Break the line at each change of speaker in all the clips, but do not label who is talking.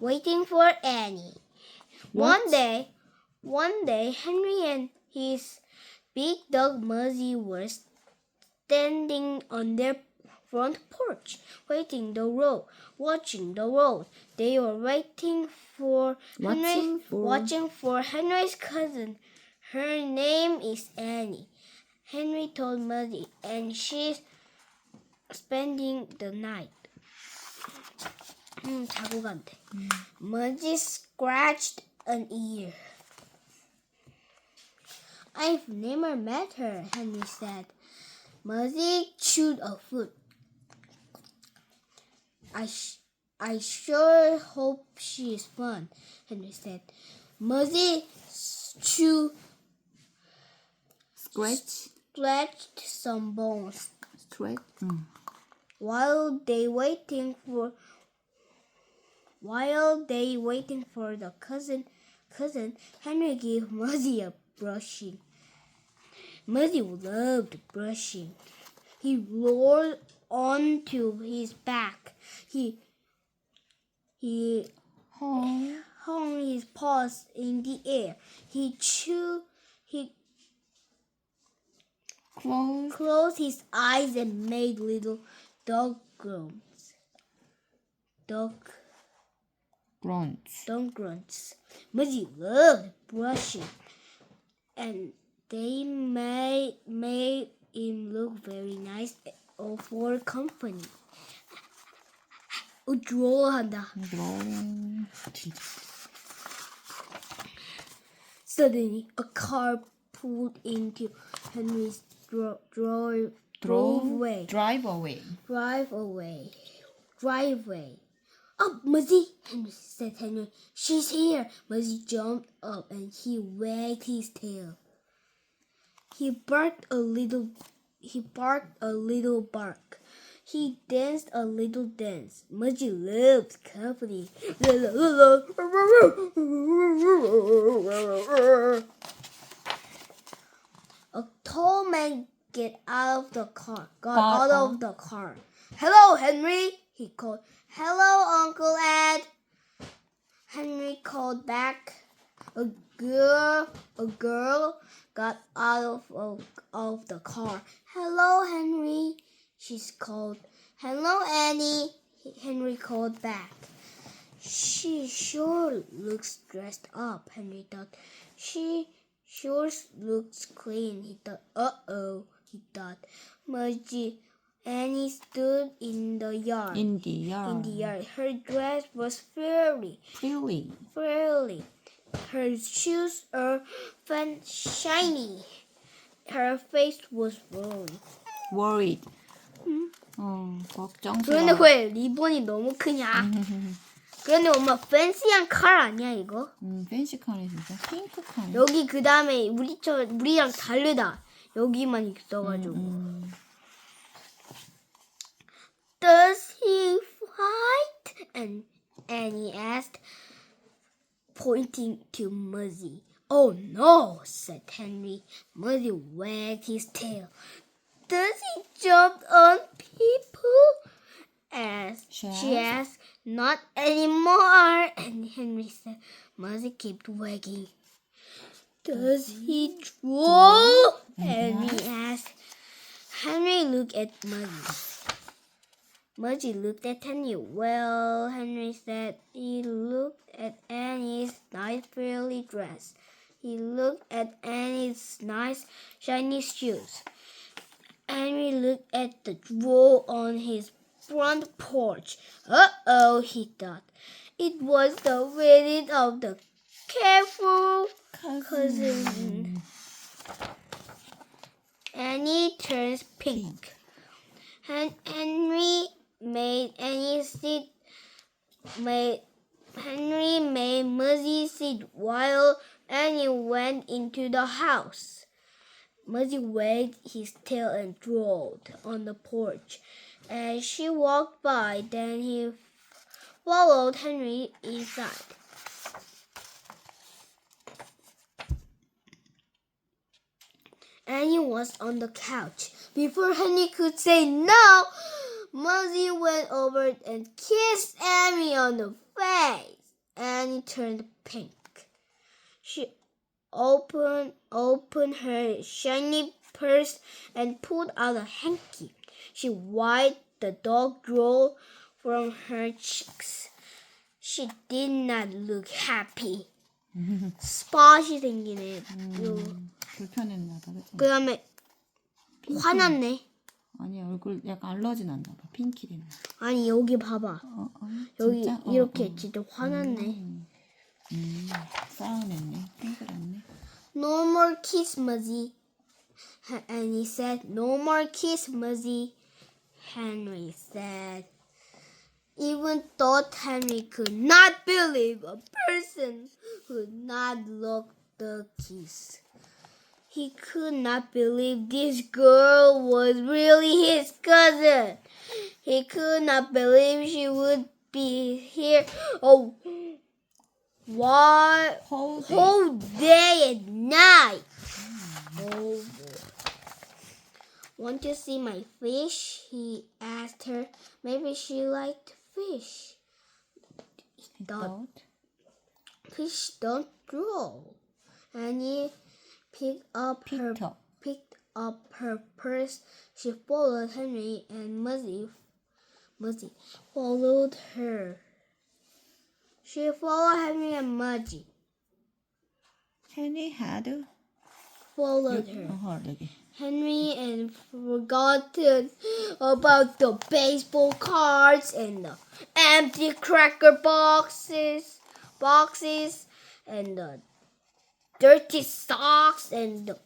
waiting for Annie.
What?
One day, Henry and his big dog Muzzy were standing on their front porch, watching the road. They were watching for Henry's cousin. Her name is Annie. Henry told Muzzy, and she's spending the night. 자고 간대. Muzzy scratched an ear. I've never met her, Henry said. Muzzy chewed a foot. I sure hope she is fun, Henry said. Muzzy scratched some bones. While they waiting for the cousin, Henry gave Muzzy a brushing. Muzzy loved brushing. He rolled onto his back. He hung his paws in the air. He closed his eyes and made little dog grunts. Muzzy loved brushing, and they made him look very nice for company. droll한다. Suddenly, a car pulled into Henry's driveway. Oh, Muzzy, said Henry. She's here. Muzzy jumped up and he wagged his tail. He barked a little bark. He danced a little dance. Muzzy loved company. A tall man got out of the car. Hello, Henry, he called. Hello, Uncle Ed. Henry called back. A girl got out of the car. Hello, Henry, she called. Hello, Annie, Henry called back. She sure looks dressed up, Henry thought. She sure looks clean, he thought. Uh-oh, he thought. Mudgy Annie stood in the yard. Her dress was frilly. Her shoes were shiny. Her face was worried. 그런데 왜 리본이 너무 크냐? 그런데 엄마 팬시한 칼 아니야 이거?
팬시 칼이 진짜 핑크 칼.
여기 그 다음에 우리랑 다르다. 여기만 있어가지고. Does he fight? And Annie asked, pointing to Muzzy. Oh no, said Henry. Muzzy wagged his tail. Does he jump on people? She asked. Not anymore. And Henry said. Muzzy kept wagging. Does he drool? Henry asked. Henry looked at Muzzy. Mudgy looked at Henry. Well, Henry said. He looked at Annie's nice frilly dress. He looked at Annie's nice shiny shoes. Henry looked at the drool on his front porch. Uh-oh, he thought. It was the visit of the careful cousin. Annie turns pink. Henry made Muzzy sit while Annie went into the house. Muzzy wagged his tail and drooled on the porch as she walked by. Then he followed Henry inside. Annie was on the couch. Before Henry could say no, Muzzy went over and kissed Annie on the face. Annie turned pink. She opened her shiny purse and pulled out a hanky. She wiped the dog drool from her cheeks. She did not look happy. spot이 생기네.
불편했나 봐, 그치?
그 다음에 화났네.
아니 얼굴 약간 알러지 났나 봐. 핑키 됐나.
아니 여기 봐봐. 여기
진짜?
이렇게 진짜 화났네.
싸움냈네. 핑크랬네.
No more kiss, Muzzy. Annie said. No more kiss, Muzzy. Henry said. Even thought Henry could not believe a person would not look the kiss. He could not believe this girl was really his cousin. He could not believe she would be here whole day and night. Oh boy. Want to see my fish? He asked her. Maybe she liked fish. He thought. Fish don't drool. Annie picked up her purse. She followed Henry, and Muzzy followed her. She followed Henry and Mudge.
Henry had
Followed her.
여기.
Henry and forgotten about the baseball cards and the empty cracker boxes and the dirty socks and the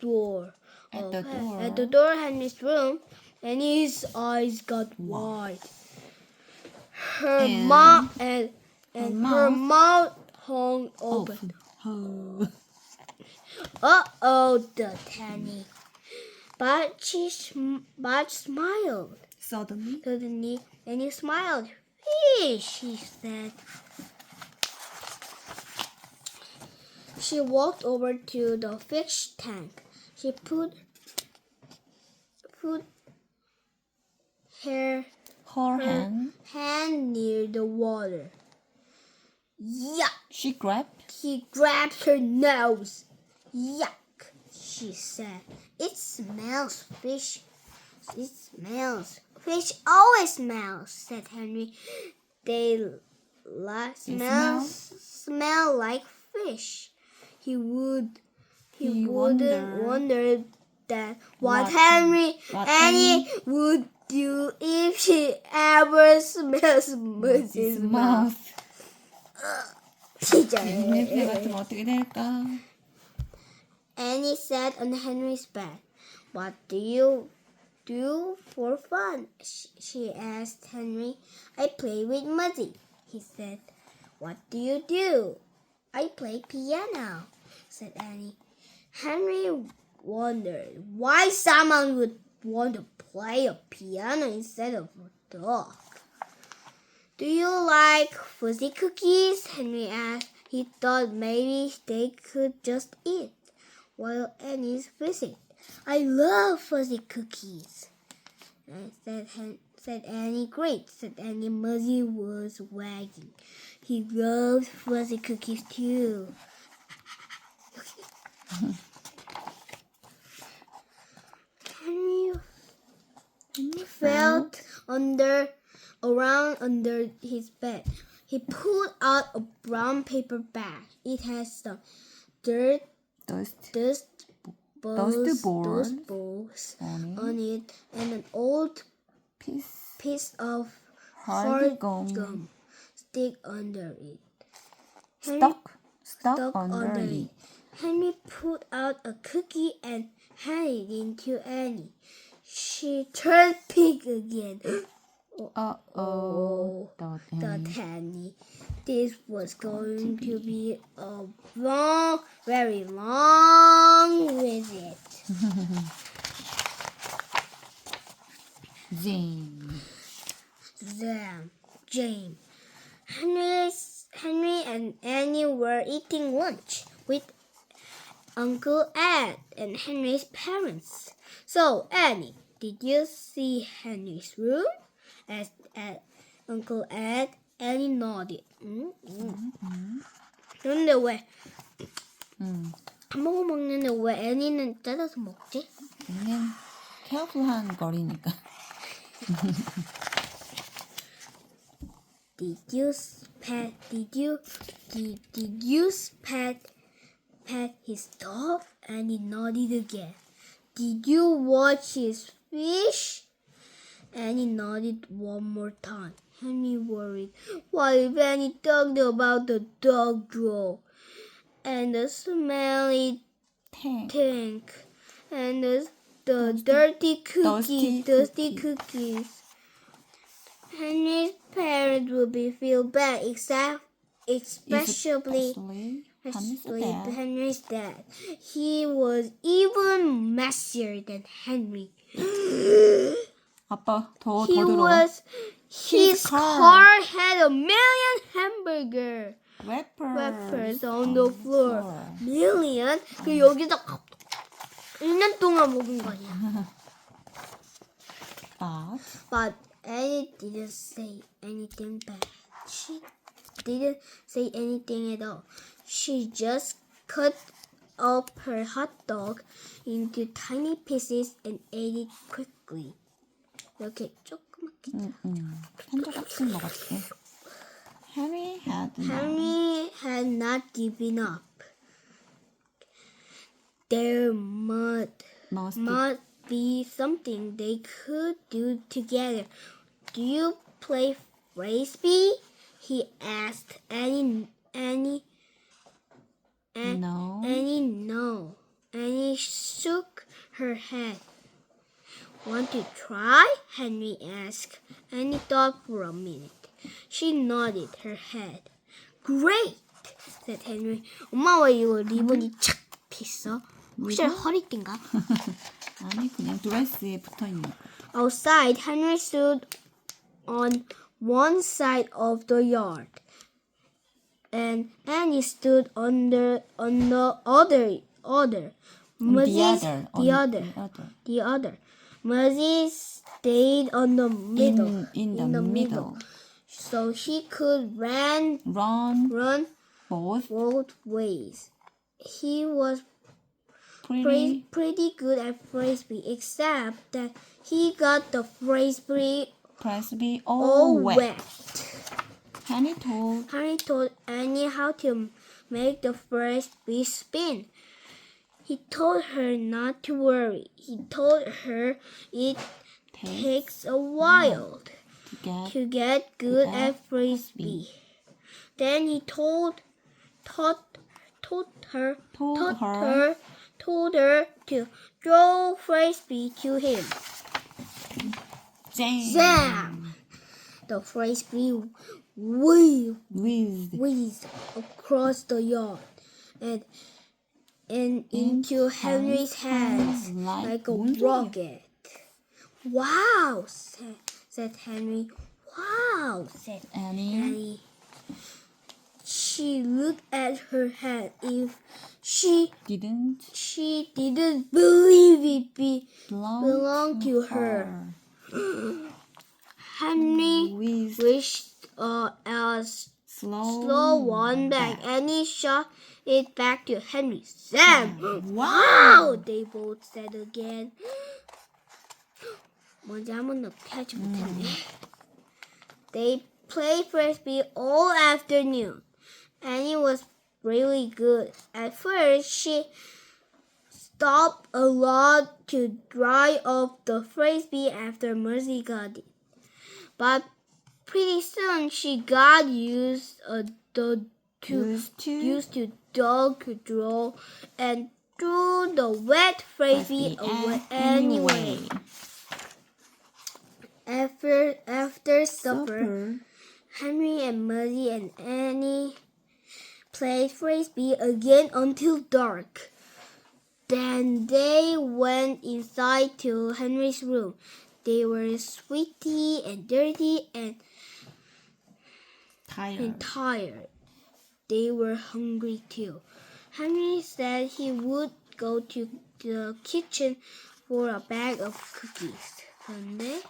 door.
At the door.
At the door, Henry's room, and his eyes got wide. Her mouth hung open. The Tanny. But she smiled. Suddenly, Annie smiled. Fish, she said. She walked over to the fish tank. She put her hand near the water. Yuck!
She grabbed.
He grabbed her nose. Yuck, she said. It smells fish. It smells. Fish always smells, said Henry. They smell like fish. He wouldn't wonder that what Annie would do if she ever smells Muzzy's mouth.
냄새 맡으면 어떻게 될까?
Annie sat on Henry's bed. What do you do for fun? She asked Henry. I play with Muzzy, he said. What do you do? I play piano, said Annie. Henry wondered why someone would want to play a piano instead of a dog. Do you like fuzzy cookies? Henry asked. He thought maybe they could just eat while Annie's visit. I love fuzzy cookies, said Annie. Great, said Annie. Muzzy was wagging. He loved fuzzy cookies too. Henry felt around under his bed. He pulled out a brown paper bag. It has some dust balls on it and an old piece of hard gum stuck under it. Stuck under it. Henry pulled out a cookie and handed it into Annie. She turned pink again. Thought Annie. This was going to be a very long visit. Jane. Henry and Annie were eating lunch with Uncle Ed and Henry's parents. So, Annie, did you see Henry's room? Asked Uncle Ed. Annie nodded. 그런데 왜 햄버거 먹는데 왜 애니는 뜯어서 먹지?
얘는 케어풀한 거리니까.
Did you pet his dog? Annie nodded again. Did you watch his fish? Annie nodded one more time. Henry worried. What if Annie talked about the dog drawer and the smelly tank and the dusty cookies? Henry's parents would feel bad, especially Henry's dad. He was even messier than Henry.
아빠 더 들어.
His car had a million hamburger wrappers on the floor. Million? 그 여기다 1년 동안 먹은 거 아니야? But Annie didn't say anything bad. She didn't say anything at all. She just cut up her hot dog into tiny pieces and ate it quickly. 이렇게 조그맣게.
한 조각씩 먹었지. Henry
had not given up. There must be something they could do together. Do you play frisbee? He asked Annie.
No.
No. Annie shook her head. Want to try? Henry asked. Annie thought for a minute. She nodded her head. Great, said Henry. 엄마 왜 이거 리본이 착 있어? 혹시 허리띠인가?
아니 그냥 드레스에 붙어있는 거.
Outside, Henry stood on one side of the yard, and Annie stood on the other. The other. Muzzy stayed on the middle.
In the middle.
So he could run
both
ways. He was pretty good at frisbee, except that he got the frisbee
all wet. Henry
told Annie how to make the frisbee spin. He told her not to worry. He told her it takes a while to get good at frisbee. Then he told her to throw frisbee to him. Zam! The frisbee whizzed across the yard and into Henry's hands like a rocket. Wow, said Henry. Wow, said Annie. She looked at her hand. If she didn't believe it belonged to her. Henry wished a slow one back. Annie shot it back to Henry. Sam! Wow! They both said again. 먼저 한 번도 하지 못했네. They played frisbee all afternoon. Annie was really good. At first, she stopped a lot to dry off the frisbee after Mercy got it. But pretty soon, she got used to dog draw and threw the wet frisbee away anyway. After supper, Henry and Muzzy and Annie played frisbee again until dark. Then they went inside to Henry's room. They were sweaty and dirty and tired. They were hungry too. Henry said he would go to the kitchen for a bag of cookies. 그런데,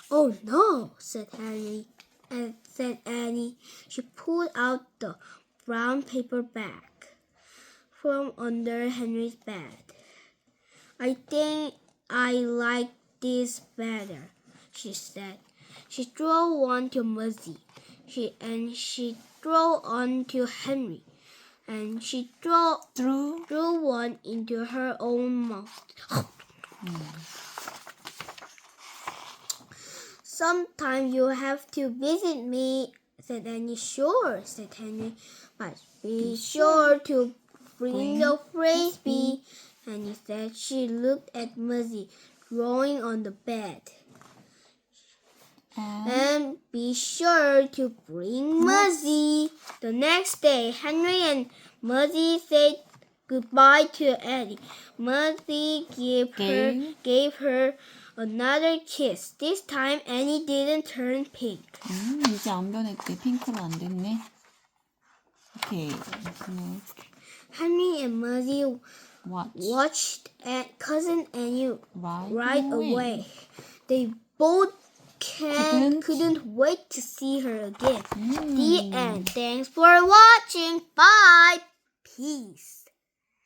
Oh no, said Henry. said Annie. She pulled out the brown paper bag from under Henry's bed. I think I like this better, she said. She threw one to Muzzy, she threw one to Henry, and she threw one into her own mouth. Sometime you have to visit me, said Annie. Sure, said Henry, but be sure to bring the frisbee. Annie said. She looked at Muzzy drawing on the bed. And be sure to bring Muzzy. The next day, Henry and Muzzy said goodbye to Annie. Muzzy gave her another kiss. This time Annie didn't turn pink.
이제 안 변했대. 핑크로 안 됐네. Okay. Next.
Henry and Muzzy watched cousin Annie ride away. They both couldn't wait to see her again. The end. Thanks for watching. Bye. Peace.